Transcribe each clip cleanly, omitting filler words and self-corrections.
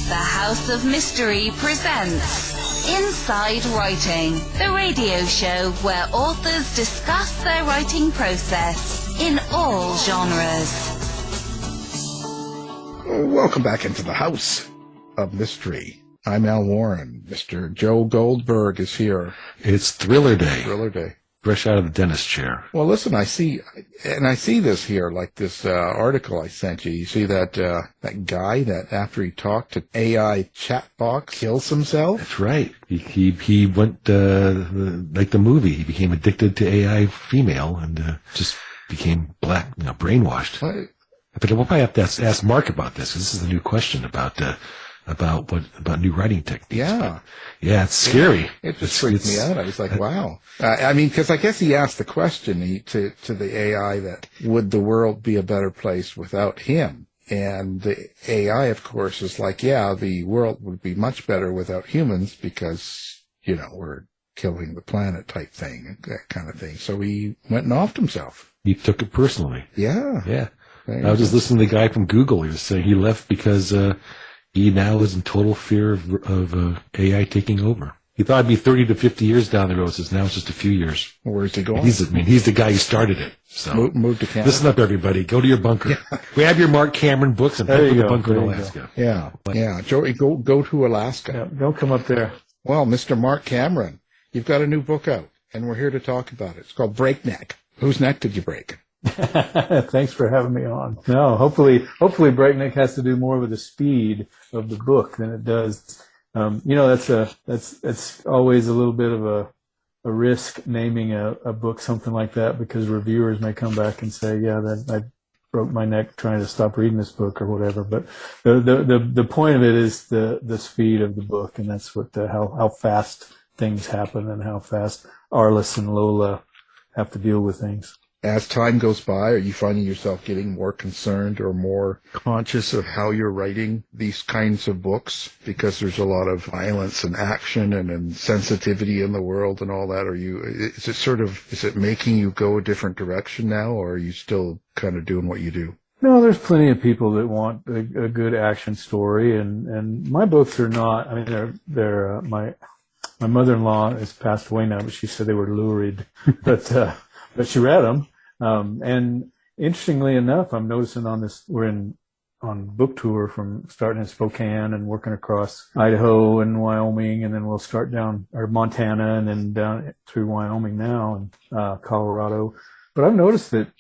The House of Mystery presents Inside Writing, the radio show where authors discuss their writing process in all genres. Welcome back into the House of Mystery. I'm Al Warren. Mr. Joe Goldberg is here. It's Thriller Day. Thriller Day. Fresh out of the dentist chair. Well, listen, I see this here, like this article I sent you. You see that guy that after he talked to AI chat box kills himself? That's right. He went like the movie. He became addicted to AI female and just became brainwashed. What? But we'll probably have to ask Marc about this. This is a new question about new writing techniques. Yeah. Yeah, it's scary. It just freaked me out. I was like, wow. Because I guess he asked the question to the AI that would the world be a better place without him? And the AI, of course, is like, yeah, the world would be much better without humans because, we're killing the planet type thing, that kind of thing. So he went and offed himself. He took it personally. Yeah. Yeah. I was just listening to the guy from Google. He was saying he left because he now is in total fear of AI taking over. He thought it'd be 30 to 50 years down the road. Says now it's just a few years. Where's he going? He's the guy who started it. So move to Canada. Listen up, everybody. Go to your bunker. Yeah. Grab your Marc Cameron books and head to the bunker in Alaska. Yeah, yeah. Joey, go to Alaska. Yeah, don't come up there. Well, Mr. Marc Cameron, you've got a new book out, and we're here to talk about it. It's called Breakneck. Whose neck did you break? Thanks for having me on. No, hopefully Breakneck has to do more with the speed of the book than it does. That's always a little bit of a risk naming a book something like that because reviewers may come back and say, yeah, that I broke my neck trying to stop reading this book or whatever. But the point of it is the speed of the book, and that's what how fast things happen and how fast Arliss and Lola have to deal with things. As time goes by, are you finding yourself getting more concerned or more conscious of how you're writing these kinds of books? Because there's a lot of violence and action and sensitivity in the world and all that. Is it making you go a different direction now, or are you still kind of doing what you do? No, there's plenty of people that want a good action story, and my books are not. I mean, they're my mother-in-law has passed away now, but she said they were lurid, but she read them. And interestingly enough, I'm noticing we're on book tour from starting in Spokane and working across Idaho and Wyoming, and then we'll start down or Montana and then down through Wyoming now and Colorado. But I've noticed that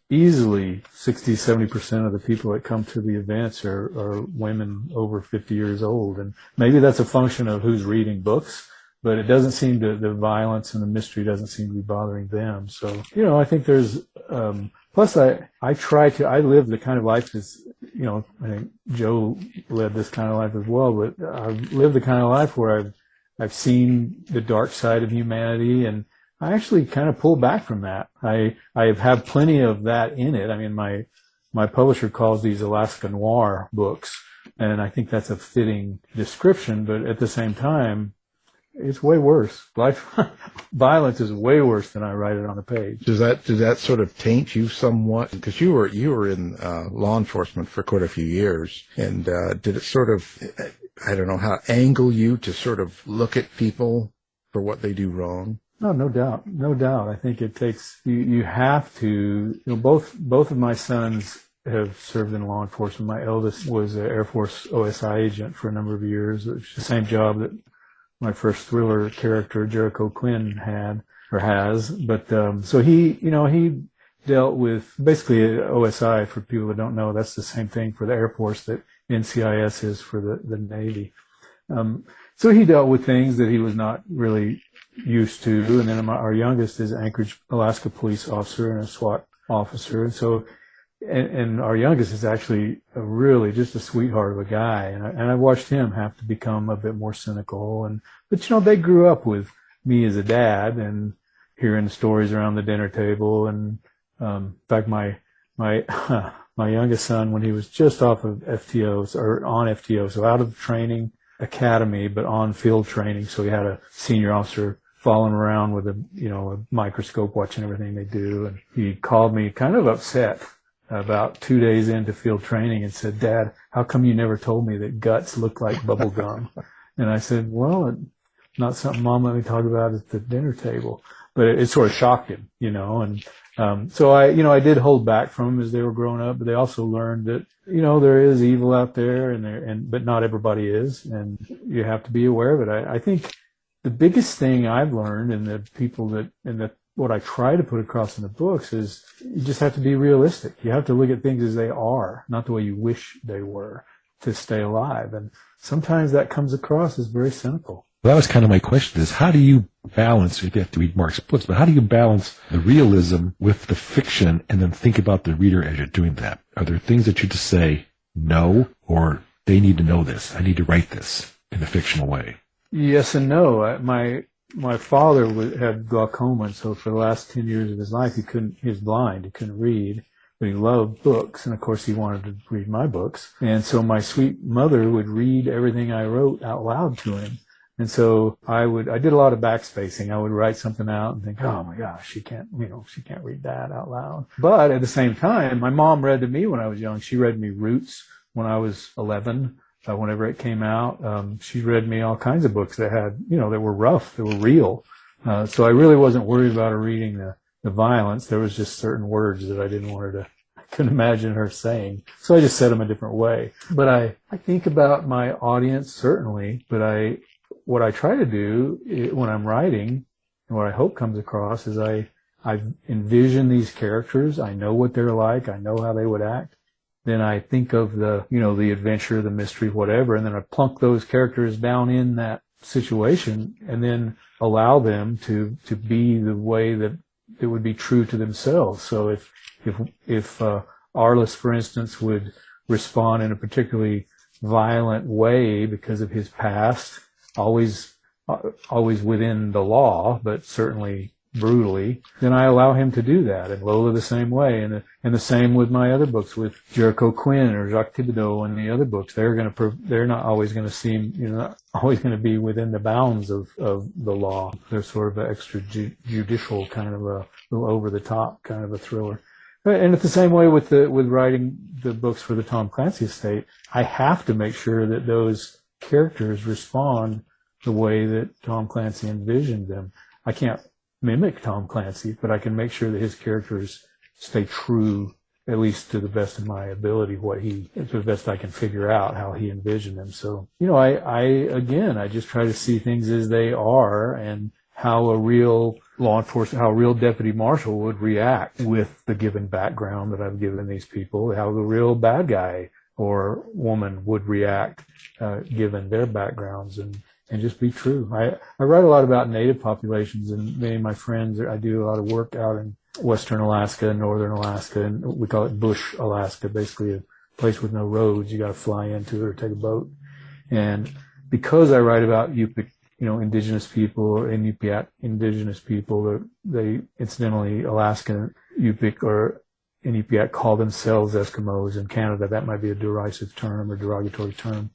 easily 60-70% of the people that come to the events are women over 50 years old, and maybe that's a function of who's reading books. But it doesn't seem the violence and the mystery doesn't seem to be bothering them. So, I think there's, plus I live the kind of life that's, I think Joe led this kind of life as well, but I've lived the kind of life where I've seen the dark side of humanity, and I actually kind of pull back from that. I have plenty of that in it. I mean, my publisher calls these Alaskan noir books, and I think that's a fitting description, but at the same time, it's way worse. Violence is way worse than I write it on the page. Does that sort of taint you somewhat? Because you were in law enforcement for quite a few years, and did it sort of, I don't know, how angle you to sort of look at people for what they do wrong? No doubt. I think it takes you have to. Both of my sons have served in law enforcement. My eldest was an Air Force OSI agent for a number of years. It was the same job that my first thriller character, Jericho Quinn, had or has. But so he dealt with basically OSI. For people that don't know, that's the same thing for the Air Force that NCIS is for the Navy. So he dealt with things that he was not really used to. And then our youngest is an Anchorage, Alaska police officer and a SWAT officer. And so, and our youngest is actually really just a sweetheart of a guy. And I watched him have to become a bit more cynical. But they grew up with me as a dad and hearing stories around the dinner table. And, in fact, my youngest son, when he was just off of FTO or on FTO, so out of training academy, but on field training. So he had a senior officer following around with a microscope watching everything they do. And he called me kind of upset about 2 days into field training and said, "Dad, how come you never told me that guts look like bubble gum?" And I said, "Well, it's not something Mom let me talk about at the dinner table." But it sort of shocked him, and so I did hold back from them as they were growing up, but they also learned that, there is evil out there but not everybody is, and you have to be aware of it. I think the biggest thing I've learned what I try to put across in the books is you just have to be realistic. You have to look at things as they are, not the way you wish they were, to stay alive. And sometimes that comes across as very cynical. Well, that was kind of my question, is how do you balance, you have to read Marc's books, but how do you balance the realism with the fiction and then think about the reader as you're doing that? Are there things that you just say, no, or they need to know this, I need to write this in a fictional way? Yes and no. My father had glaucoma, and so for the last 10 years of his life, he was blind, he couldn't read, but he loved books, and of course he wanted to read my books. And so my sweet mother would read everything I wrote out loud to him. And so I did a lot of backspacing. I would write something out and think, oh my gosh, she can't read that out loud. But at the same time, my mom read to me when I was young. She read me Roots when I was 11. Whenever it came out, she read me all kinds of books that had, that were rough, that were real. So I really wasn't worried about her reading the violence. There was just certain words that I couldn't imagine her saying. So I just said them a different way. But I think about my audience, certainly, but what I try to do when I'm writing, and what I hope comes across, is I envision these characters. I know what they're like. I know how they would act. Then I think of the adventure, the mystery, whatever, and then I plunk those characters down in that situation and then allow them to be the way that it would be true to themselves. So if Arliss, for instance, would respond in a particularly violent way because of his past, always within the law, but certainly brutally, then I allow him to do that. And Lola the same way, and the same with my other books with Jericho Quinn or Jacques Thibodeau and the other books. They're not always going to seem, not always going to be within the bounds of the law. They're sort of an extrajudicial kind of a little over the top kind of a thriller. And it's the same way with writing the books for the Tom Clancy estate. I have to make sure that those characters respond the way that Tom Clancy envisioned them. I can't mimic Tom Clancy, but I can make sure that his characters stay true, at least to the best of my ability, to the best I can figure out how he envisioned them. So, I just try to see things as they are, and how a real law enforcement, how a real deputy marshal would react with the given background that I've given these people, how the real bad guy or woman would react, given their backgrounds, and just be true. I write a lot about native populations, and many of my friends, I do a lot of work out in western Alaska, northern Alaska, and we call it bush Alaska, basically a place with no roads. You got to fly into it or take a boat. And because I write about Yupik, indigenous people, or Inupiat indigenous people, they incidentally, Alaskan Yupik or Inupiat call themselves Eskimos. In Canada, that might be a derisive term or derogatory term.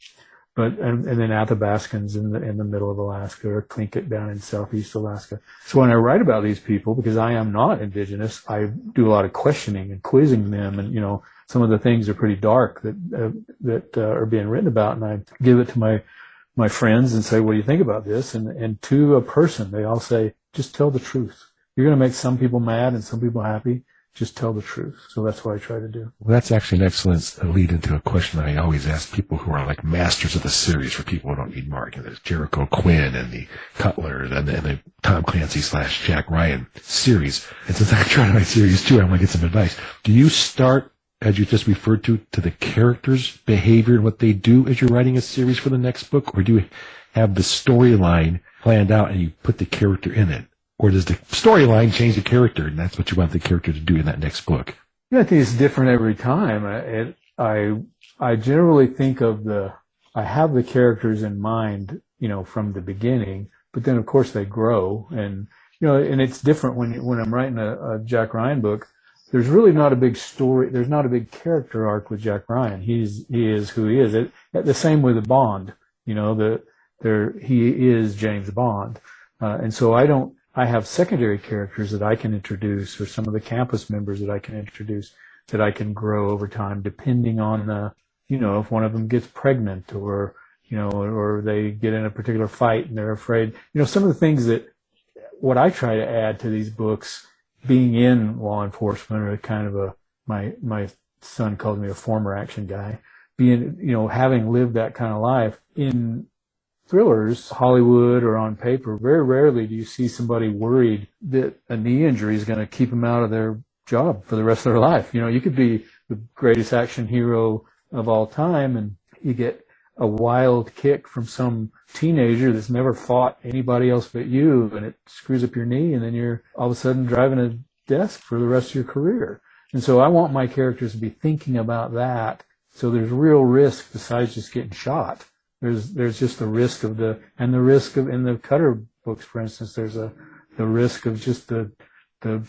But and then Athabascans in the middle of Alaska, or Tlingit down in southeast Alaska. So when I write about these people, because I am not indigenous, I do a lot of questioning and quizzing them, and some of the things are pretty dark that are being written about, and I give it to my friends and say, "What do you think about this?" And to a person, they all say, "Just tell the truth. You're going to make some people mad and some people happy. Just tell the truth." So that's what I try to do. Well, that's actually an excellent lead into a question that I always ask people who are like masters of the series, for people who don't read Marc. There's Jericho Quinn and the Cutler and the Tom Clancy / Jack Ryan series. And since I try to write series too, I want to get some advice. Do you start, as you just referred to the characters' behavior and what they do as you're writing a series for the next book? Or do you have the storyline planned out and you put the character in it? Or does the storyline change the character, and that's what you want the character to do in that next book? Yeah, I think it's different every time. I generally think I have the characters in mind, from the beginning, but then of course they grow, and it's different when I'm writing a Jack Ryan book. There's really not a big story. There's not a big character arc with Jack Ryan. He is who he is. The same with Bond. He is James Bond, and so I have secondary characters that I can introduce, or some of the campus members that I can introduce. that I can grow over time, depending on the, if one of them gets pregnant or, or they get in a particular fight and they're afraid. Some of the things that what I try to add to these books, being in law enforcement, or kind of my son calls me a former action guy, being, having lived that kind of life in thrillers, Hollywood or on paper, very rarely do you see somebody worried that a knee injury is going to keep them out of their job for the rest of their life. You could be the greatest action hero of all time and you get a wild kick from some teenager that's never fought anybody else but you, and it screws up your knee, and then you're all of a sudden driving a desk for the rest of your career. And so I want my characters to be thinking about that. So there's real risk besides just getting shot. There's just the risk of the risk of, in the Cutter books, for instance, there's the risk of just the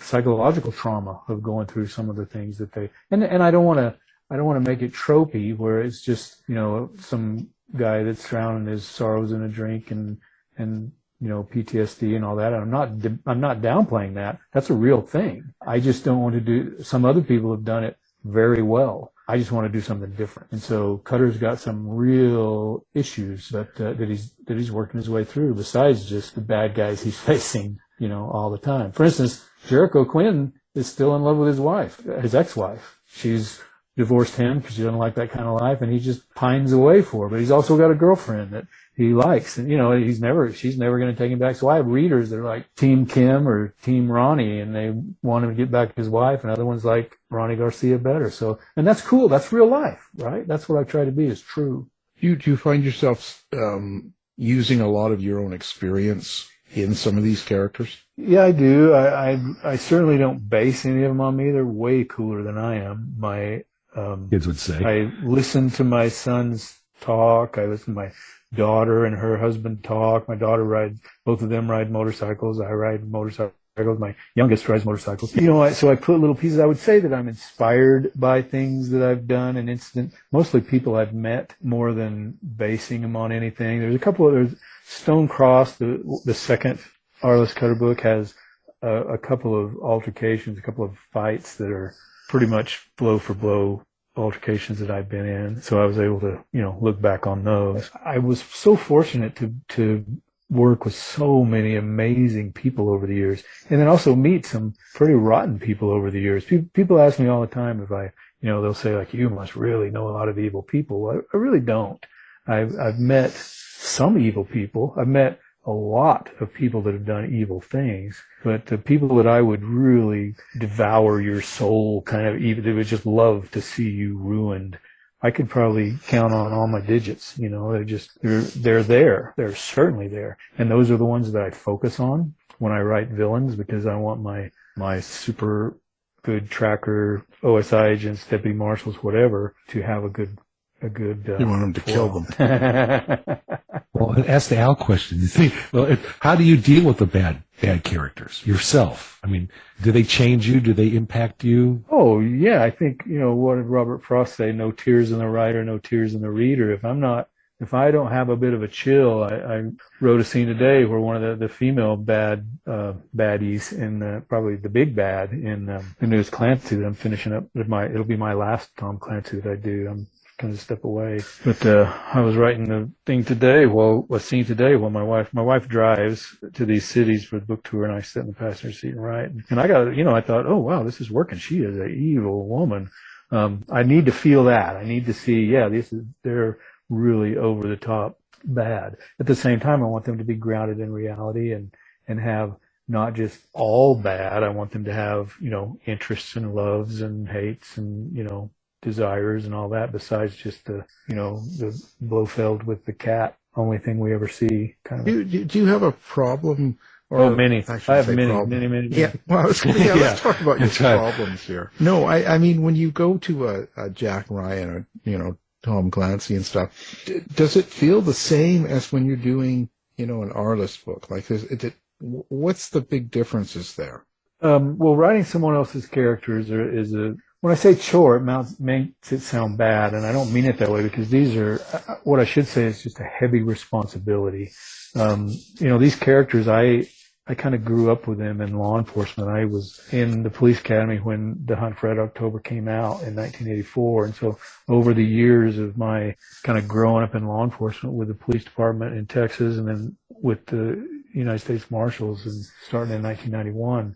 psychological trauma of going through some of the things that they, and I don't want to make it tropey where it's just, some guy that's drowning his sorrows in a drink and PTSD and all that. I'm not downplaying that. That's a real thing. I just don't want to do, some other people have done it very well. I just want to do something different. And so Cutter's got some real issues that he's working his way through besides just the bad guys he's facing, all the time. For instance, Jericho Quinn is still in love with his wife, his ex-wife. She's divorced him because she doesn't like that kind of life, and he just pines away for her. But he's also got a girlfriend that he likes, and she's never going to take him back. So I have readers that are like Team Kim or Team Ronnie, and they want him to get back his wife, and other ones like Ronnie Garcia better. So, and that's cool. That's real life, right? That's what I try to be, is true. Do you find yourself using a lot of your own experience in some of these characters? Yeah, I do. I certainly don't base any of them on me. They're way cooler than I am. My kids would say. I listen to my son's talk. I listen to my daughter and her husband talk. My daughter both of them ride motorcycles. I ride motorcycles. My youngest rides motorcycles. So I put little pieces. I would say that I'm inspired by things that I've done and incident, mostly people I've met, more than basing them on anything. There's a couple of, there's Stone Cross, the second Arliss Cutter book, has a couple of altercations, a couple of fights that are pretty much blow for blow altercations that I've been in. So I was able to, look back on those. I was so fortunate to work with so many amazing people over the years, and then also meet some pretty rotten people over the years. People ask me all the time if I, they'll say like, you must really know a lot of evil people. Well, I really don't. I've met some evil people. I've met a lot of people that have done evil things, but the people that I would really devour your soul kind of evil, they would just love to see you ruined, I could probably count on all my digits. They're there. They're certainly there. And those are the ones that I focus on when I write villains, because I want my super good tracker, OSI agents, deputy marshals, whatever, to have a good you want them to kill them. Well, ask the Al question. How do you deal with the bad characters yourself? I mean, do they change you? Do they impact you? Oh, yeah. I think, what did Robert Frost say? No tears in the writer, no tears in the reader. If I don't have a bit of a chill, I wrote a scene today where one of the female baddies in probably the big bad in the newest Clancy that I'm finishing up. It'll be my last Tom Clancy that I do. I'm kind of step away. But I was writing a scene today while my wife drives to these cities for the book tour, and I sit in the passenger seat and write. And I thought, oh wow, this is working. She is an evil woman. I need to feel that. I need to see, they're really over the top bad. At the same time, I want them to be grounded in reality and have not just all bad. I want them to have, interests and loves and hates and, desires and all that, besides just the Blofeld with the cat, only thing we ever see kind of. Do you have a problem? Or many. I have many. Yeah. Well, I was going to let's talk about your problems here. No, I mean, when you go to a Jack Ryan or, Tom Clancy and stuff, does it feel the same as when you're doing, an Arliss book? Like, what's the big differences there? Well, writing someone else's characters is when I say chore, it makes it sound bad, and I don't mean it that way, because these are, what I should say is just a heavy responsibility. These characters, I kind of grew up with him in law enforcement. I was in the police academy when The Hunt for Red October came out in 1984. And so over the years of my kind of growing up in law enforcement with the police department in Texas and then with the United States Marshals and starting in 1991,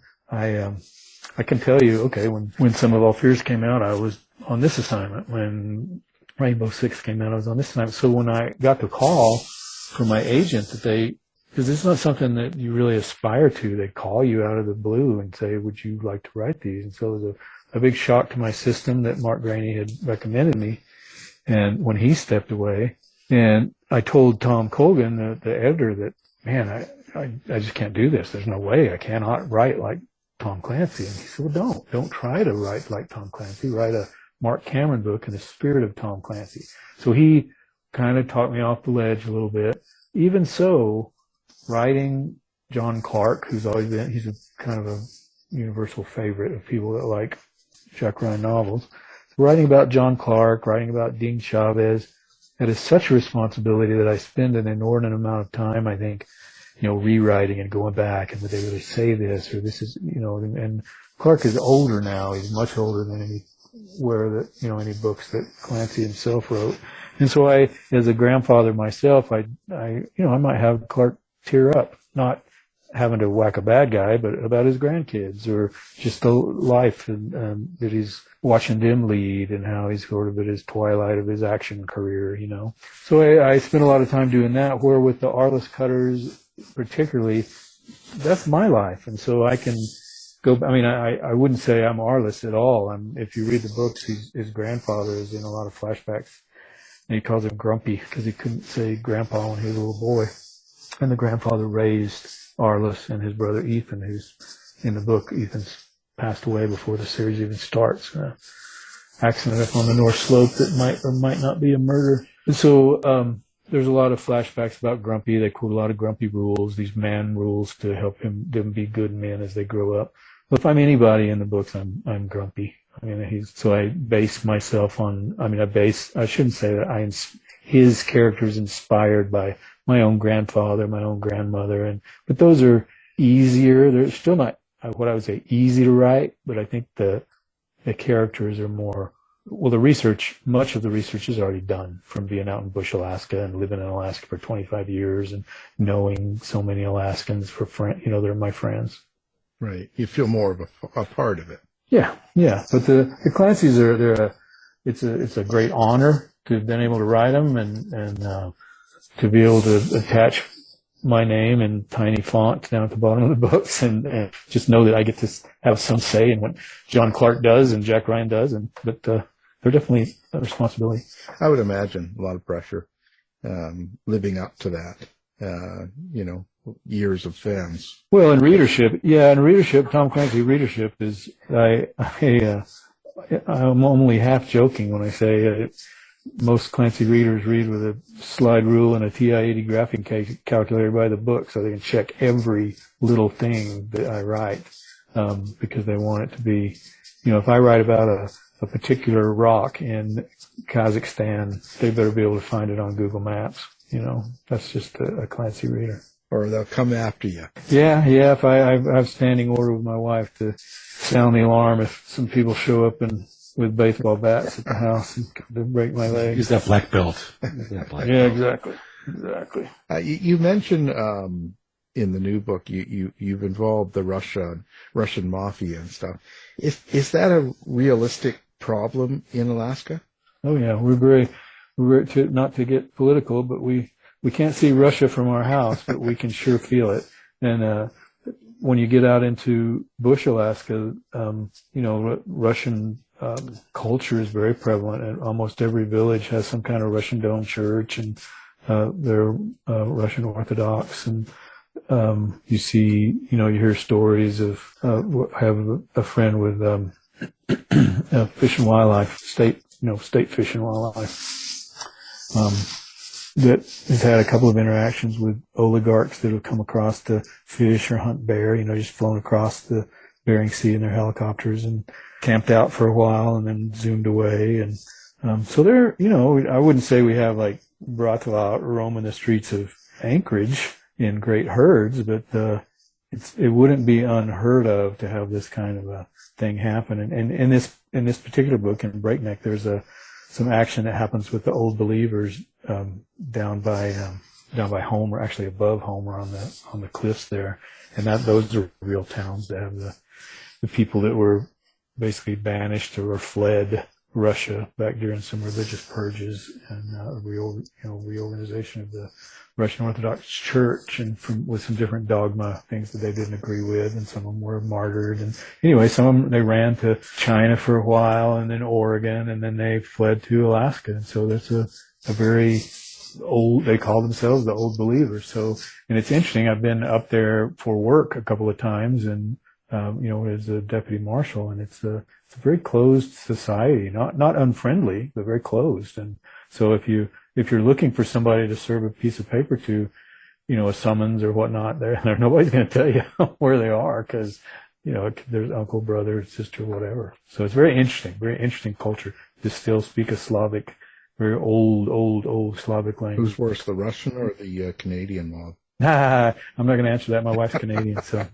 I can tell you, okay, when Some of All Fears came out, I was on this assignment. When Rainbow Six came out, I was on this assignment. So when I got the call from my agent that because it's not something that you really aspire to. They call you out of the blue and say, would you like to write these? And so it was a big shock to my system that Marc Graney had recommended me. And when he stepped away, and I told Tom Colgan, the editor, that, man, I just can't do this. There's no way. I cannot write like Tom Clancy. And he said, well, don't try to write like Tom Clancy. Write a Mark Cameron book in the spirit of Tom Clancy. So he kind of talked me off the ledge a little bit. Even so, writing John Clark, he's a kind of a universal favorite of people that like Jack Ryan novels. So writing about John Clark, writing about Dean Chavez, that is such a responsibility that I spend an inordinate amount of time, I think, rewriting and going back, and would they really say this, or this is, and Clark is older now. He's much older than any books that Clancy himself wrote. And so as a grandfather myself, I might have Clark tear up, not having to whack a bad guy, but about his grandkids or just the life that he's watching them lead and how he's sort of at his twilight of his action career, So I spent a lot of time doing that, where with the Arliss cutters particularly, that's my life. And so I can go, I wouldn't say I'm Arliss at all. If you read the books, his grandfather is in a lot of flashbacks, and he calls him Grumpy because he couldn't say grandpa when he was a little boy. And the grandfather raised Arliss and his brother Ethan, who's in the book. Ethan's passed away before the series even starts. Accident up on the North Slope that might or might not be a murder. And so there's a lot of flashbacks about Grumpy. They quote a lot of Grumpy rules, these man rules to help them be good men as they grow up. But if I'm anybody in the books, I'm Grumpy. So I base myself on. I shouldn't say that. His character is inspired by my own grandfather, my own grandmother, but those are easier. They're still not what I would say easy to write, but I think the characters are more. Well, much of the research is already done from being out in Bush, Alaska, and living in Alaska for 25 years, and knowing so many Alaskans they're my friends. Right, you feel more of a part of it. Yeah. But the Clancys it's a great honor to have been able to write them and to be able to attach my name in tiny font down at the bottom of the books and just know that I get to have some say in what John Clark does and Jack Ryan does. But they're definitely a responsibility. I would imagine a lot of pressure living up to that, years of fans. Well, in readership, Tom Clancy readership is, I'm only half joking when I say most Clancy readers read with a slide rule and a TI-80 graphing calculator by the book, so they can check every little thing that I write, because they want it to be, if I write about a particular rock in Kazakhstan, they better be able to find it on Google Maps. That's just a Clancy reader. Or they'll come after you. Yeah. If I have standing order with my wife to sound the alarm if some people show up with baseball bats at the house and to break my leg. Use that black belt. Yeah, exactly. You mentioned in the new book you've involved the Russian mafia and stuff. Is that a realistic problem in Alaska? Oh yeah, we're not to get political, but we can't see Russia from our house, but we can sure feel it. And when you get out into Bush, Alaska, Russian culture is very prevalent, and almost every village has some kind of Russian Dome church, and they're Russian Orthodox. And you see, you hear stories of. I have a friend with Fish and Wildlife, state Fish and Wildlife, that has had a couple of interactions with oligarchs that have come across to fish or hunt bear. Just flown across the Bering Sea in their helicopters and camped out for a while and then zoomed away. And so there, I wouldn't say we have like Bratva roaming the streets of Anchorage in great herds, but it wouldn't be unheard of to have this kind of a thing happen. And in this particular book, in Breakneck, there's some action that happens with the Old Believers down by Homer, actually above Homer on the cliffs there, and those are real towns that have the people that were basically banished or fled Russia back during some religious purges and reorganization of the Russian Orthodox Church, and with some different dogma things that they didn't agree with, and some of them were martyred. And anyway, some of them, they ran to China for a while, and then Oregon, and then they fled to Alaska. And so that's a very old, they call themselves the Old Believers. So, and it's interesting, I've been up there for work a couple of times, and as a deputy marshal, and it's a very closed society, not unfriendly, but very closed. And so if you're looking for somebody to serve a piece of paper to, a summons or whatnot, nobody's going to tell you where they are, because, there's uncle, brother, sister, whatever. So it's very interesting culture. They still speak a Slavic, very old Slavic language. Who's worse, the Russian or the Canadian mob? I'm not going to answer that. My wife's Canadian, so.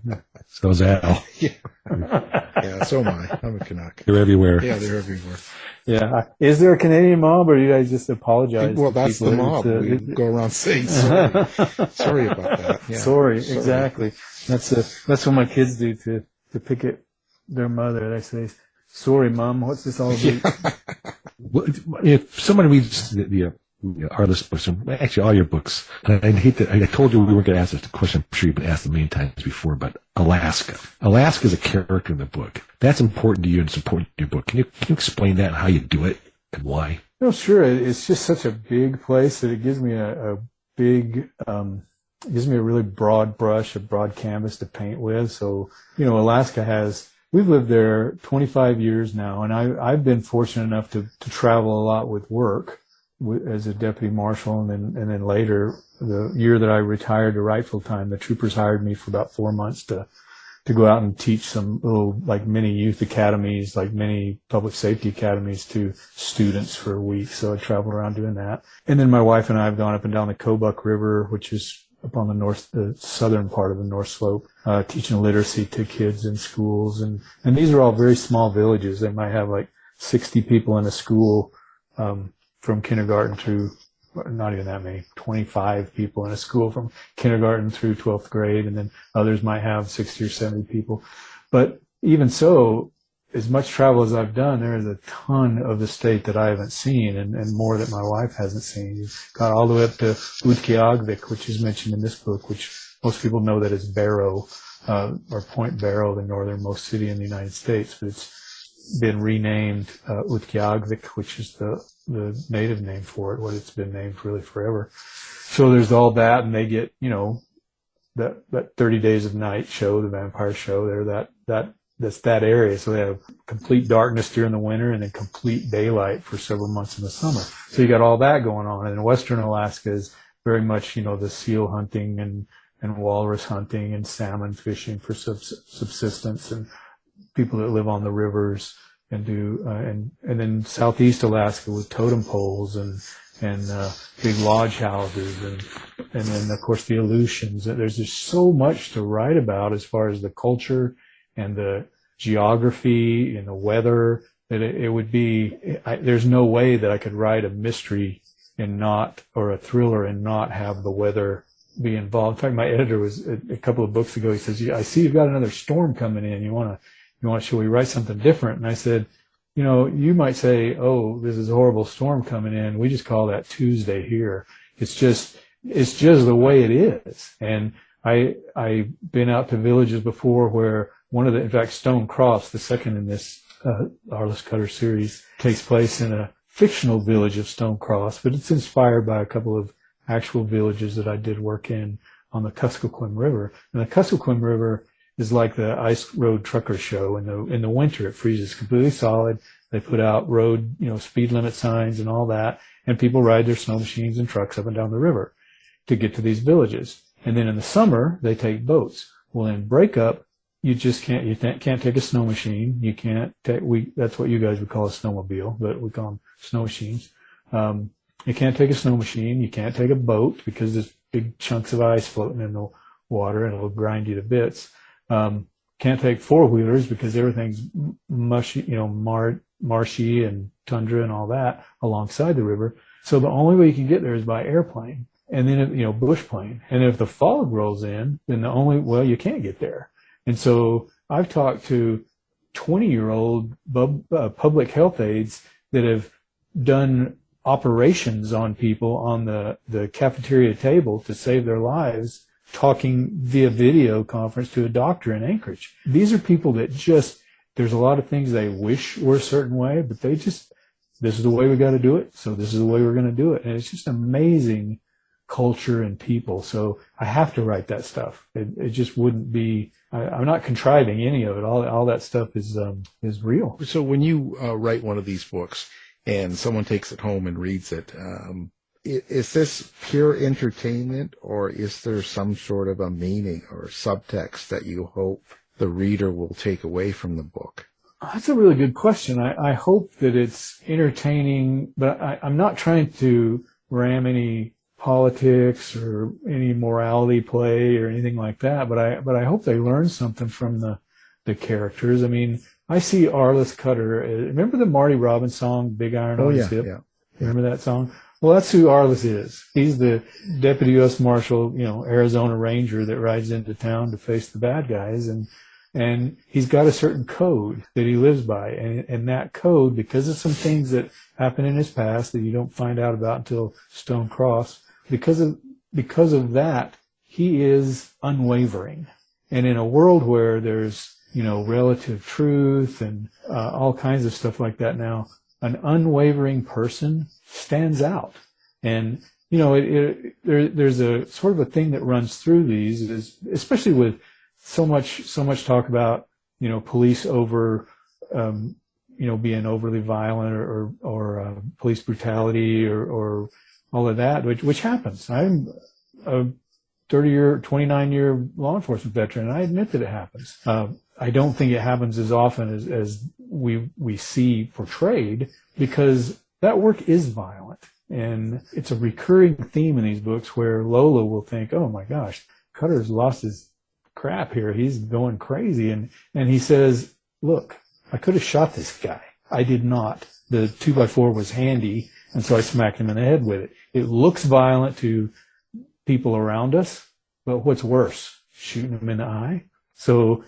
So is Al. Yeah, so am I. I'm a Canuck. They're everywhere. Yeah, they're everywhere. Yeah. Is there a Canadian mob, or do you guys just apologize? Well, that's the mob. We go around saying sorry. Sorry about that. Yeah. Sorry, exactly. That's what my kids do to pick at their mother. They say, "Sorry, Mom, what's this all about?" Well, if someone reads the Arliss books, actually all your books, and I told you we weren't going to ask this question. I'm sure you've been asked a million times before, but Alaska is a character in the book. That's important to you, and it's important to your book. Can you explain that and how you do it and why? Sure. It's just such a big place that it gives me gives me a really broad brush, a broad canvas to paint with. So, Alaska we've lived there 25 years now, and I've been fortunate enough to travel a lot with work as a deputy marshal, and then later, the year that I retired to write full time, the troopers hired me for about 4 months to go out and teach some little, like, mini youth academies, like mini public safety academies to students for a week. So I traveled around doing that. And then my wife and I have gone up and down the Kobuk River, which is up on the southern part of the North Slope, teaching literacy to kids in schools. And these are all very small villages. They might have like 60 people in a school, from kindergarten through, not even that many, 25 people in a school from kindergarten through 12th grade, and then others might have 60 or 70 people. But even so, as much travel as I've done, there is a ton of the state that I haven't seen, and more that my wife hasn't seen. You've got all the way up to Utqiagvik, which is mentioned in this book, which most people know that as Barrow, or Point Barrow, the northernmost city in the United States, but it's been renamed Utqiagvik, which is the native name for it, what it's been named really forever. So there's all that, and they get, that 30 Days of Night show, the vampire show, that's that area. So they have complete darkness during the winter and then complete daylight for several months in the summer. So you got all that going on. And Western Alaska is very much, the seal hunting and walrus hunting and salmon fishing for subsistence, and people that live on the rivers and do, and then Southeast Alaska with totem poles and big lodge houses, and then of course the Aleutians. There's just so much to write about as far as the culture and the geography and the weather that it would be. There's no way that I could write a mystery or a thriller and not have the weather be involved. In fact, my editor was a couple of books ago. He says, "I see you've got another storm coming in. Should we write something different?" And I said, you might say, "Oh, this is a horrible storm coming in. We just call that Tuesday here." It's just the way it is. And I've been out to villages before where in fact, Stone Cross, the second in this Arliss Cutter series, takes place in a fictional village of Stone Cross, but it's inspired by a couple of actual villages that I did work in on the Kuskokwim River. And the Kuskokwim River is like the ice road trucker show. In the winter, it freezes completely solid. They put out road, speed limit signs and all that, and people ride their snow machines and trucks up and down the river to get to these villages. And then in the summer, they take boats. Well, in Breakup, you can't take a snow machine. You can't that's what you guys would call a snowmobile, but we call them snow machines. You can't take a snow machine. You can't take a boat because there's big chunks of ice floating in the water and it'll grind you to bits. Can't take four-wheelers because everything's mushy, marshy and tundra and all that alongside the river. So the only way you can get there is by airplane, and then, bush plane. And if the fog rolls in, then you can't get there. And so I've talked to 20-year-old public health aides that have done operations on people on the cafeteria table to save their lives, talking via video conference to a doctor in Anchorage. These are people that there's a lot of things they wish were a certain way, but this is the way we got to do it, so this is the way we're going to do it. And it's just amazing culture and people. So I have to write that stuff. It just wouldn't be, I'm not contriving any of it. All that stuff is real. So when you write one of these books and someone takes it home and reads it, is this pure entertainment, or is there some sort of a meaning or subtext that you hope the reader will take away from the book? That's a really good question. I hope that it's entertaining, but I'm not trying to ram any politics or any morality play or anything like that, but I hope they learn something from the characters. I mean, I see Arliss Cutter. Remember the Marty Robbins song, Big Iron on His Hip? Yeah. Remember that song? Well, that's who Arliss is. He's the deputy U.S. Marshal, Arizona Ranger that rides into town to face the bad guys. And he's got a certain code that he lives by. And that code, because of some things that happened in his past that you don't find out about until Stone Cross, because of that, he is unwavering. And in a world where there's, relative truth and all kinds of stuff like that now, an unwavering person stands out. And, there's a sort of a thing that runs through these, is especially with so much talk about, police being overly violent or police brutality or all of that, which happens. I'm a 29-year law enforcement veteran, and I admit that it happens. I don't think it happens as often as we see portrayed, because that work is violent. And it's a recurring theme in these books where Lola will think, oh my gosh, Cutter's lost his crap here. He's going crazy. And he says, look, I could have shot this guy. I did not. The 2x4 was handy, and so I smacked him in the head with it. It looks violent to people around us, but what's worse, shooting him in the eye? So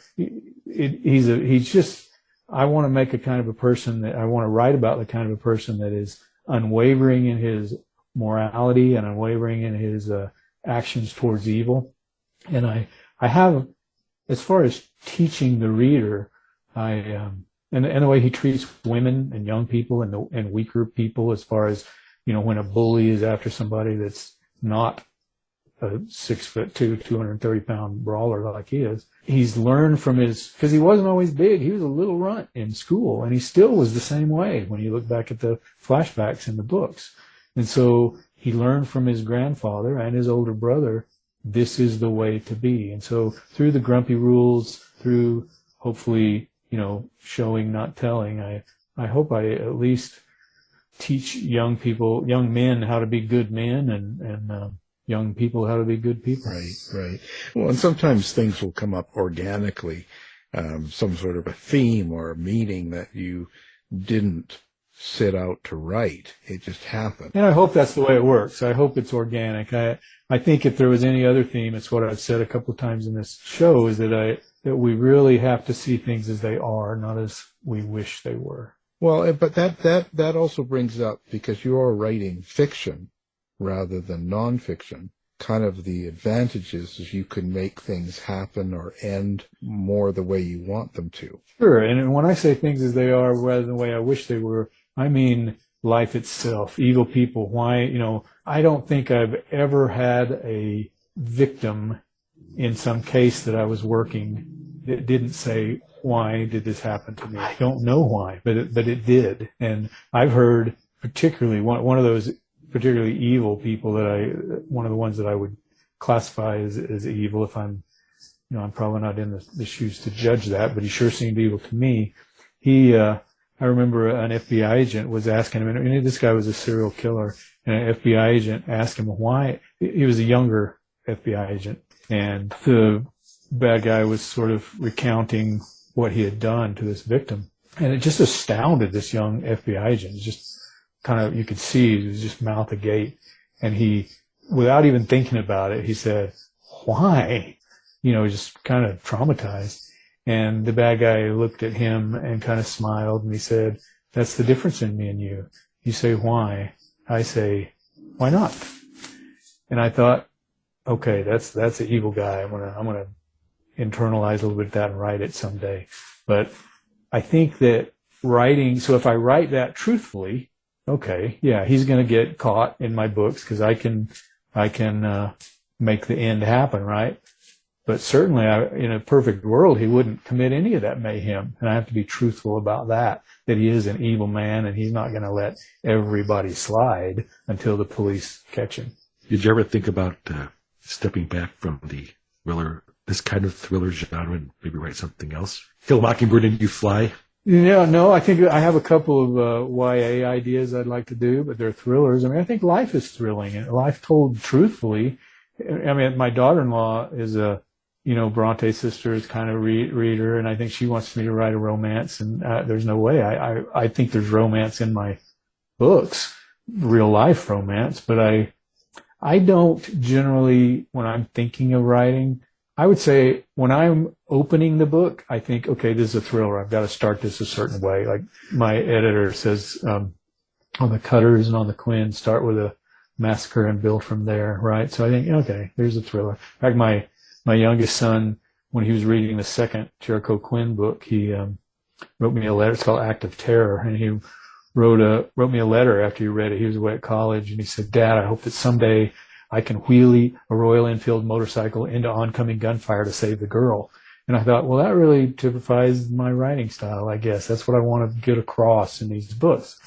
I want to make a kind of a person that I want to write about, the kind of a person that is unwavering in his morality and unwavering in his actions towards evil. And I have, as far as teaching the reader, and the way he treats women and young people and weaker people, as far as, when a bully is after somebody that's not a 6'2", 230-pound brawler like he is. He's learned from because he wasn't always big. He was a little runt in school, and he still was the same way when you look back at the flashbacks in the books. And so he learned from his grandfather and his older brother, this is the way to be. And so through the grumpy rules, through hopefully, showing, not telling, I hope I at least teach young men how to be good men, and young people how to be good people. Right. Well, and sometimes things will come up organically, some sort of a theme or a meaning that you didn't set out to write. It just happened. And I hope that's the way it works. I hope it's organic. I think if there was any other theme, it's what I've said a couple of times in this show, is that we really have to see things as they are, not as we wish they were. Well, but that also brings up, because you are writing fiction rather than nonfiction, kind of the advantages is you can make things happen or end more the way you want them to. Sure. And when I say things as they are rather than the way I wish they were, I mean life itself, evil people. Why, I don't think I've ever had a victim in some case that I was working that didn't say, why did this happen to me? I don't know why, but it did. And I've heard particularly one of those particularly evil people one of the ones that I would classify as evil, if I'm probably not in the shoes to judge that, but he sure seemed evil to me. I remember an FBI agent was asking him, and this guy was a serial killer, and an FBI agent asked him why. He was a younger FBI agent, and the bad guy was sort of recounting what he had done to this victim. And it just astounded this young FBI agent. Just kind of, you could see he was just mouth agape. And he, without even thinking about it, he said, why? Just kind of traumatized. And the bad guy looked at him and kind of smiled, and he said, that's the difference in me and you. You say, why? I say, why not? And I thought, okay, that's an evil guy. I'm gonna internalize a little bit of that and write it someday. But I think that so if I write that truthfully, okay, yeah, he's going to get caught in my books because I can make the end happen, right? But certainly, in a perfect world, he wouldn't commit any of that mayhem, and I have to be truthful about that he is an evil man, and he's not going to let everybody slide until the police catch him. Did you ever think about stepping back from the thriller, this kind of thriller genre, and maybe write something else? Kill a Mockingbird and You Fly? Yeah, no, I think I have a couple of YA ideas I'd like to do, but they're thrillers. I mean, I think life is thrilling, and life told truthfully. I mean, my daughter-in-law is a, Bronte sisters kind of reader, and I think she wants me to write a romance, and there's no way. I think there's romance in my books, real life romance, but I don't generally, when I'm thinking of writing, I would say when I'm opening the book, I think, okay, this is a thriller. I've got to start this a certain way. Like my editor says, on the Cutters and on the Quinn, start with a massacre and build from there, right? So I think, okay, there's a thriller. In fact, my youngest son, when he was reading the second Jericho Quinn book, he wrote me a letter. It's called Act of Terror, and he wrote me a letter after he read it. He was away at college, and he said, Dad, I hope that someday I can wheelie a Royal Enfield motorcycle into oncoming gunfire to save the girl. And I thought, well, that really typifies my writing style, I guess. That's what I want to get across in these books.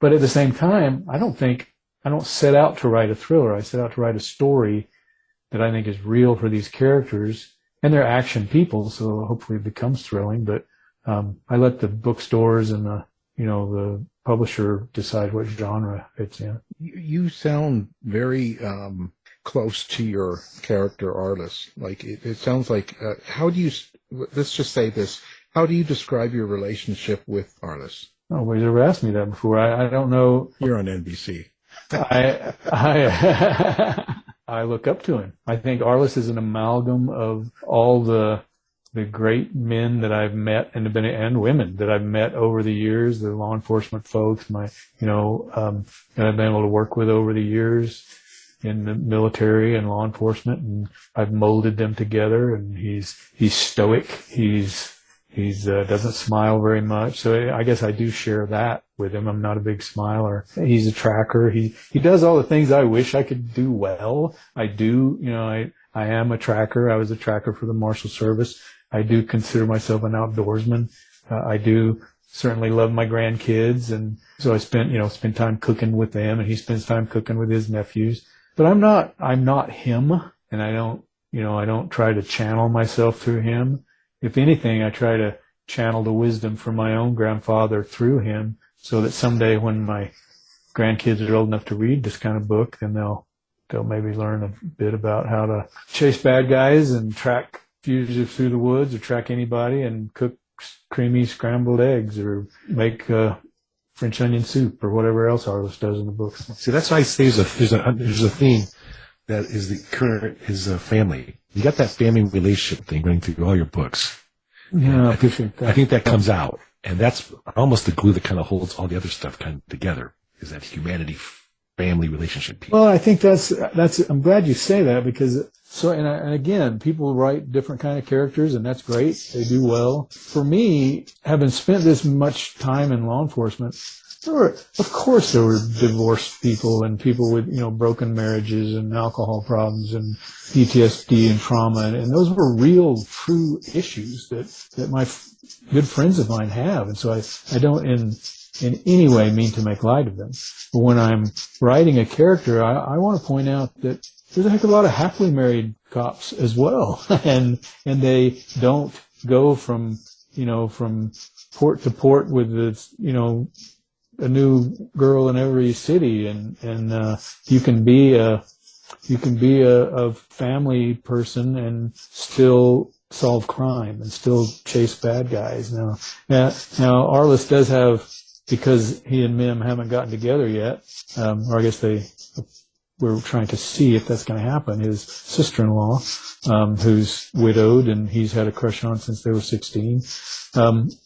But at the same time, I don't set out to write a thriller. I set out to write a story that I think is real for these characters, and they're action people, so hopefully it becomes thrilling. But I let the bookstores and the publisher decide what genre it's in. You sound very close to your character, Arliss. Like it sounds like. How do you? Let's just say this. How do you describe your relationship with Arliss? Nobody's ever asked me that before. I don't know. You're on NBC. I look up to him. I think Arliss is an amalgam of all the great men that I've met and women that I've met over the years, the law enforcement folks, that I've been able to work with over the years in the military and law enforcement, and I've molded them together. And he's stoic. He's doesn't smile very much. So I guess I do share that with him. I'm not a big smiler. He's a tracker. He does all the things I wish I could do well. I do, I am a tracker. I was a tracker for the Marshal Service. I do consider myself an outdoorsman. I do certainly love my grandkids. And so I spend time cooking with them, and he spends time cooking with his nephews. But I'm not him, and I don't try to channel myself through him. If anything, I try to channel the wisdom from my own grandfather through him, so that someday when my grandkids are old enough to read this kind of book, then they'll maybe learn a bit about how to chase bad guys and track fugitives through the woods, or track anybody and cook creamy scrambled eggs, or make French onion soup, or whatever else Arliss does in the books. See, that's why I say there's a theme that is his family. You got that family relationship thing running through all your books. Yeah, I appreciate that. I think that comes out, and that's almost the glue that kind of holds all the other stuff kind of together, is that humanity family relationship piece. Well, I think that's I'm glad you say that, because and again, people write different kind of characters, and that's great. They do well. For me, having spent this much time in law enforcement, of course there were divorced people and people with, broken marriages and alcohol problems and PTSD and trauma. And those were real, true issues that my good friends of mine have. And so I don't in any way mean to make light of them. But when I'm writing a character, I want to point out that there's a heck of a lot of happily married cops as well. and they don't go from port to port with this, a new girl in every city, and you can be a you can be a family person and still solve crime and still chase bad guys. Now Arliss does have, because he and Mim haven't gotten together yet, or I guess we're trying to see if that's going to happen. His sister-in-law, who's widowed and he's had a crush on since they were 16.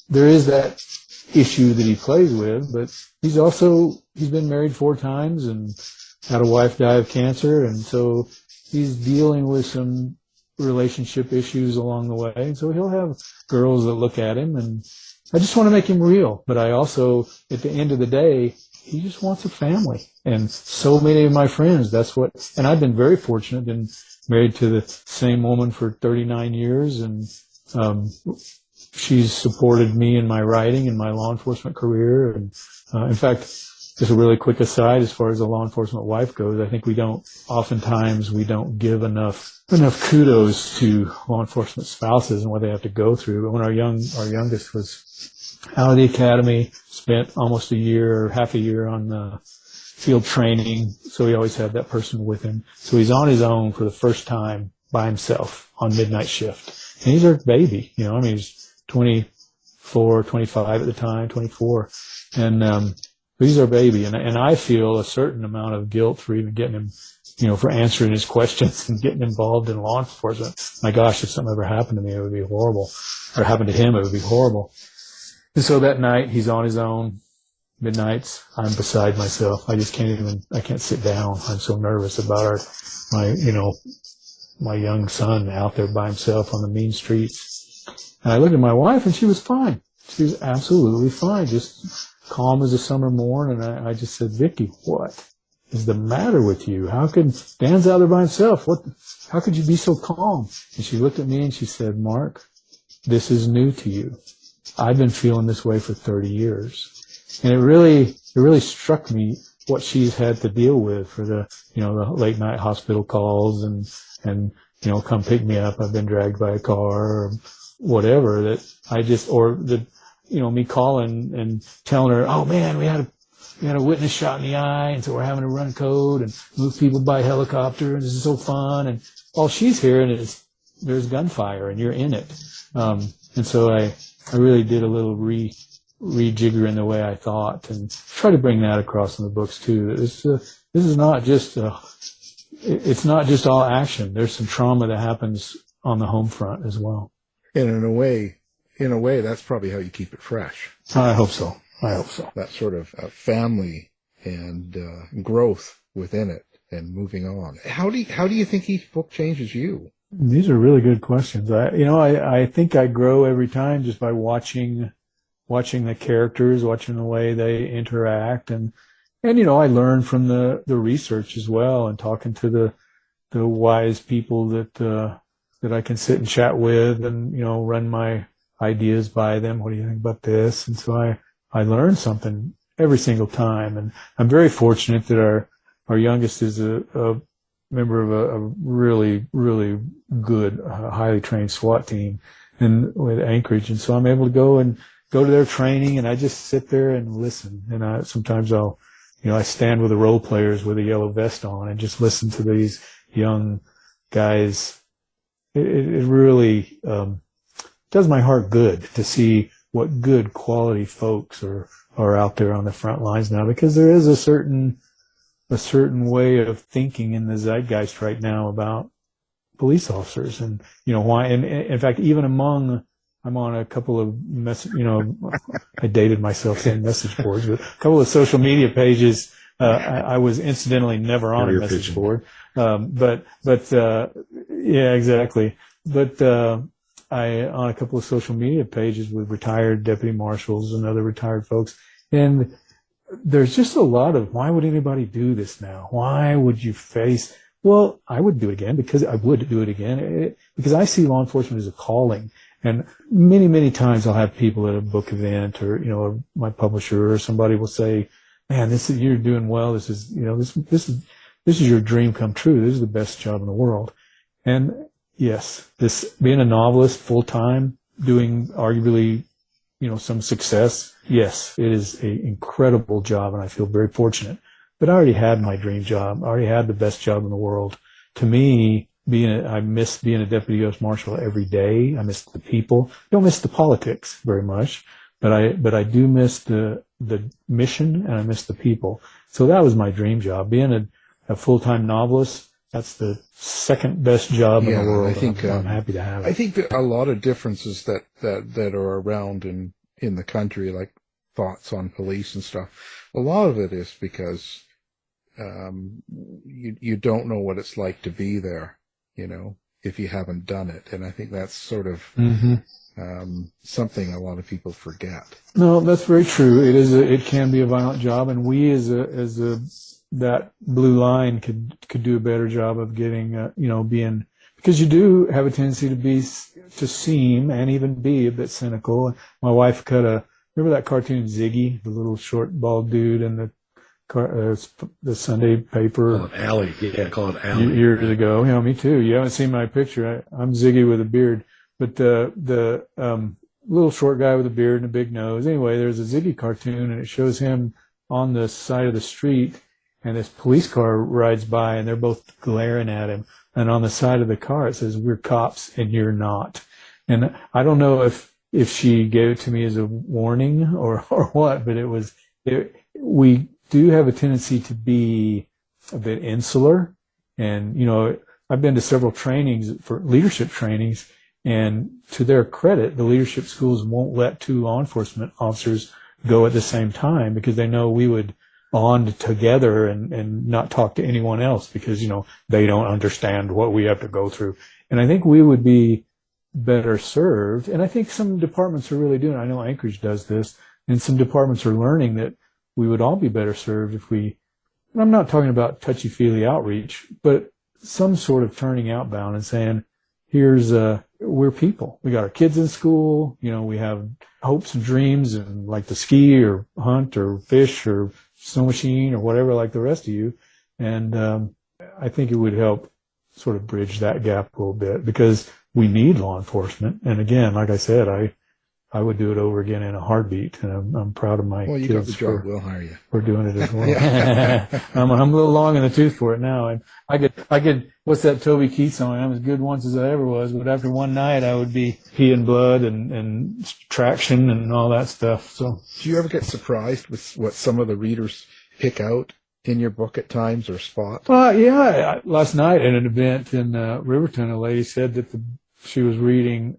There is that issue that he plays with, but he's been married 4 times and had a wife die of cancer, and so he's dealing with some relationship issues along the way. And so he'll have girls that look at him, and I just want to make him real. But I also, at the end of the day, he just wants a family. And so many of my friends, and I've been very fortunate, been married to the same woman for 39 years, and she's supported me in my writing and my law enforcement career. And in fact, just a really quick aside, as far as a law enforcement wife goes, I think oftentimes we don't give enough kudos to law enforcement spouses and what they have to go through. But when our youngest was out of the academy, spent almost half a year on field training, so he always had that person with him. So he's on his own for the first time by himself on midnight shift. And he's our baby, he's 24, 25 at the time, 24. And he's our baby. And I feel a certain amount of guilt for even getting him, for answering his questions and getting involved in law enforcement. My gosh, if something ever happened to me, it would be horrible. Or happened to him, it would be horrible. And so that night, he's on his own. Midnights, I'm beside myself. I can't sit down. I'm so nervous about my young son out there by himself on the mean streets. And I looked at my wife, and she was fine. She was absolutely fine, just calm as a summer morn. And I just said, Vicky, what is the matter with you? Dan's out there by himself. How could you be so calm? And she looked at me and she said, Marc, this is new to you. I've been feeling this way for 30 years. And it really struck me what she's had to deal with for the late night hospital calls and come pick me up. I've been dragged by a car or whatever me calling and telling her, oh man, we had a witness shot in the eye, and so we're having to run code and move people by helicopter, and this is so fun. And all she's hearing is there's gunfire and you're in it. And so I really did a little rejigger in the way I thought, and try to bring that across in the books too. This is not just it's not just all action. There's some trauma that happens on the home front as well. And in a way, that's probably how you keep it fresh. I hope so. That sort of family and growth within it and moving on. How do you think each book changes you? These are really good questions. I think I grow every time just by watching the characters, watching the way they interact, and I learn from the research as well, and talking to the wise people that I can sit and chat with, and run my ideas by them. What do you think about this? And so I learn something every single time, and I'm very fortunate that our youngest is a member of a really, really good, highly trained SWAT team with Anchorage, and so I'm able to go to their training, and I just sit there and listen. And sometimes I stand with the role players with a yellow vest on and just listen to these young guys. It really does my heart good to see what good quality folks are out there on the front lines now, because there is a certain way of thinking in the zeitgeist right now about police officers, and why. And in fact, even I'm on a couple of I dated myself saying message boards, but a couple of social media pages. I was incidentally never on a message board. But yeah, exactly. But, on a couple of social media pages with retired deputy marshals and other retired folks. And there's just a lot of, why would anybody do this now? Why would you face, well, I would do it again because I see law enforcement as a calling. And many, many times I'll have people at a book event or, my publisher or somebody will say, man, you're doing well. This is your dream come true. This is the best job in the world. And yes, being a novelist full time, doing arguably, some success. Yes, it is an incredible job, and I feel very fortunate. but I already had my dream job. I already had the best job in the world. To me, I miss being a deputy U.S. Marshal every day. I miss the people. Don't miss the politics very much, but I do miss the mission, and I miss the people. So that was my dream job. Being a full-time novelist, that's the second best job in the world. I think I'm happy to have it. I think that a lot of differences that are around in the country, like thoughts on police and stuff, a lot of it is because you don't know what it's like to be there, if you haven't done it. And I think that's sort of something a lot of people forget. No, that's very true. It can be a violent job, and we as that blue line could do a better job of getting, being, because you do have a tendency to seem and even be a bit cynical. My wife remember that cartoon Ziggy, the little short bald dude in the Sunday paper? Call it Allie. Years ago. Me too. You haven't seen my picture. I'm Ziggy with a beard, but the little short guy with a beard and a big nose. Anyway, there's a Ziggy cartoon, and it shows him on the side of the street, and this police car rides by, and they're both glaring at him. And on the side of the car, it says, "We're cops and you're not." And I don't know if she gave it to me as a warning or what, but we do have a tendency to be a bit insular. And, I've been to several trainings for leadership trainings, and to their credit, the leadership schools won't let two law enforcement officers go at the same time because they know we would bond together and not talk to anyone else because, they don't understand what we have to go through. And I think we would be better served. And I think some departments are really doing it. I know Anchorage does this, and some departments are learning that we would all be better served if and I'm not talking about touchy-feely outreach, but some sort of turning outbound and saying, we're people. We got our kids in school, we have hopes and dreams and like to ski or hunt or fish or snow machine or whatever like the rest of you. And I think it would help sort of bridge that gap a little bit because we need law enforcement. And again, like I said, I would do it over again in a heartbeat, and I'm proud of my kids. You got the job. We'll hire you. We're doing it as well. I'm a little long in the tooth for it now. And I could, what's that Toby Keith song? I'm as good once as I ever was, but after one night I would be peeing blood and traction and all that stuff. So, do you ever get surprised with what some of the readers pick out in your book at times or spot? Yeah. Last night at an event in Riverton, a lady said that she was reading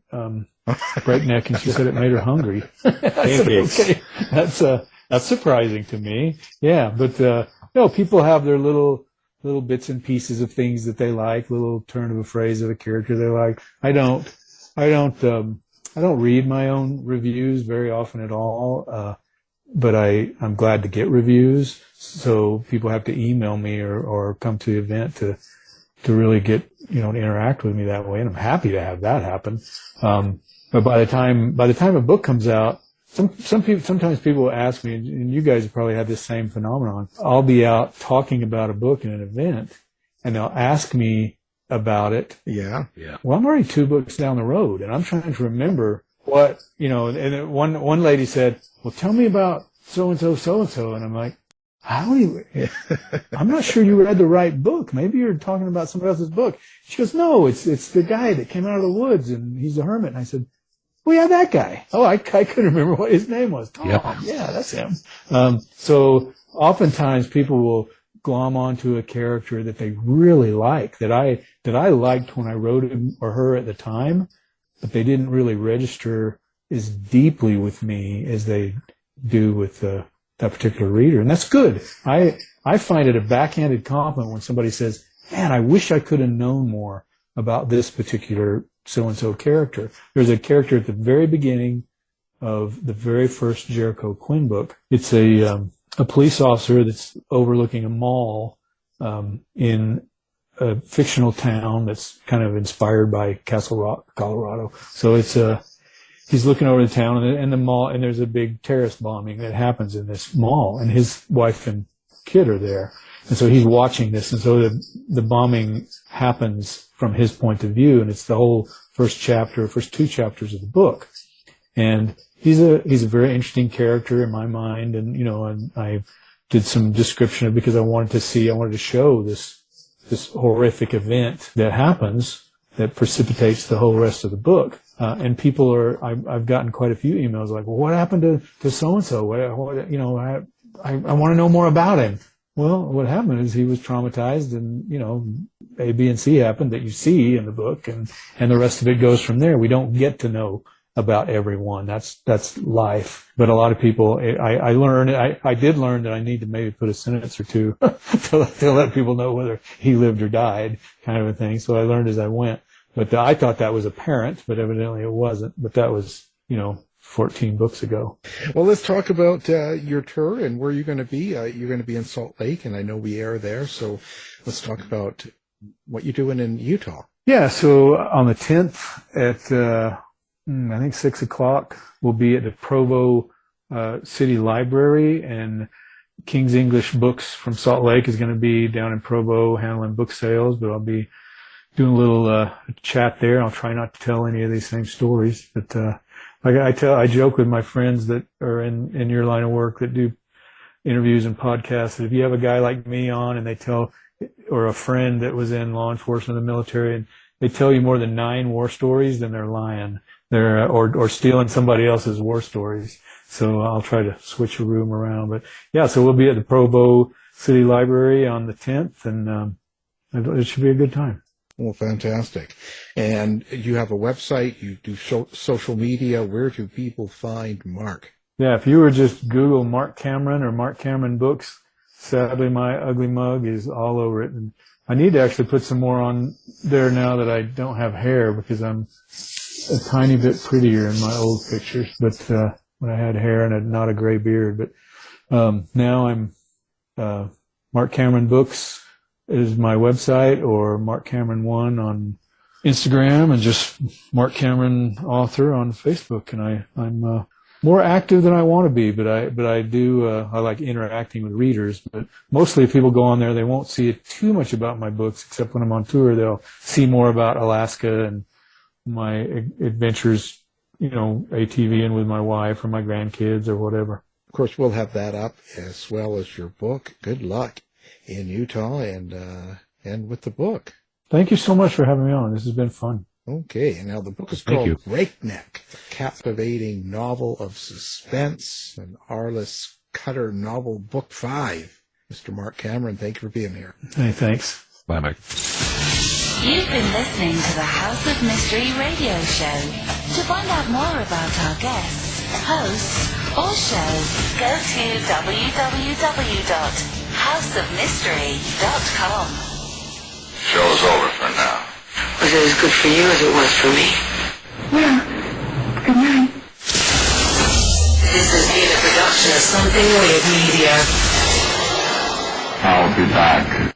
Breakneck, and she said it made her hungry. I said, okay, that's surprising to me. Yeah, but people have their little bits and pieces of things that they like, little turn of a phrase of a character they like. I don't read my own reviews very often at all, but I'm glad to get reviews. So people have to email me or come to the event to really get to interact with me that way, and I'm happy to have that happen. But by the time a book comes out, sometimes people will ask me, and you guys probably have this same phenomenon. I'll be out talking about a book in an event, and they'll ask me about it. Yeah. Well, I'm already 2 books down the road, and I'm trying to remember what, and one lady said, "Well, tell me about so-and-so, so-and-so." And I'm like, I'm not sure you read the right book. Maybe you're talking about somebody else's book. She goes, "No, it's the guy that came out of the woods and he's a hermit." And I said, "Well, yeah, that guy." Oh, I couldn't remember what his name was. Tom. Yep. Yeah, that's him. So oftentimes people will glom onto a character that they really like, that I liked when I wrote him or her at the time, but they didn't really register as deeply with me as they do with that particular reader. And that's good. I find it a backhanded compliment when somebody says, "Man, I wish I could have known more about this particular so-and-so character." There's a character at the very beginning of the very first Jericho Quinn book. It's a police officer that's overlooking a mall in a fictional town that's kind of inspired by Castle Rock, Colorado. So it's he's looking over the town and the mall, and there's a big terrorist bombing that happens in this mall, and his wife and kid are there. And so he's watching this, and so the bombing happens from his point of view, and it's the whole first 2 chapters of the book. And he's a very interesting character in my mind, and and I did some description of, because I wanted to show this horrific event that happens that precipitates the whole rest of the book. And I've gotten quite a few emails like, well, what happened to so-and-so? What, you know, I want to know more about him. Well, what happened is he was traumatized, and, you know, A, B, and C happened that you see in the book, and the rest of it goes from there. We don't get to know about everyone. That's life. But a lot of people, I did learn that I need to maybe put a sentence or two to let people know whether he lived or died, kind of a thing. So I learned as I went. But I thought that was apparent, but evidently it wasn't. But that was, you know, 14 books ago. Well, let's talk about your tour and where you're going to be. You're going to be in Salt Lake, and I know we air there. So let's talk about what you're doing in Utah. Yeah, so on the 10th at, I think 6 o'clock, we'll be at the Provo City Library, and King's English Books from Salt Lake is going to be down in Provo handling book sales, but I'll be doing a little chat there. I'll try not to tell any of these same stories, but I joke with my friends that are in your line of work that do interviews and podcasts, that if you have a guy like me on and they tell, or a friend that was in law enforcement or the military, and they tell you more than 9 war stories, then they're lying. They're or stealing somebody else's war stories. So I'll try to switch a room around. But yeah, so we'll be at the Provo City Library on the 10th, and it should be a good time. Well, fantastic. And you have a website, you do social media. Where do people find Marc? Yeah, if you were just Google Marc Cameron or Marc Cameron Books, sadly my ugly mug is all over it. And I need to actually put some more on there now that I don't have hair, because I'm a tiny bit prettier in my old pictures. But when I had hair and not a gray beard. But now I'm Marc Cameron Books is my website, or Marc Cameron 1 on Instagram, and just Marc Cameron Author on Facebook. And I'm more active than I want to be, but I do I like interacting with readers. But mostly if people go on there, they won't see too much about my books, except when I'm on tour. They'll see more about Alaska and my adventures, you know, ATVing with my wife or my grandkids or whatever. Of course, we'll have that up, as well as your book. Good luck in Utah and with the book. Thank you so much for having me on. This has been fun. Okay, and now the book is called Breakneck, a captivating novel of suspense, an Arliss Cutter novel, book 5. Mr. Marc Cameron, thank you for being here. Hey, thanks. Bye, Mike. You've been listening to the House of Mystery radio show. To find out more about our guests, hosts, or shows, go to www.houseofmystery.com. Show's over for now. Was it as good for you as it was for me? Well, good night. This has been a production of Something Weird Media. I'll be back.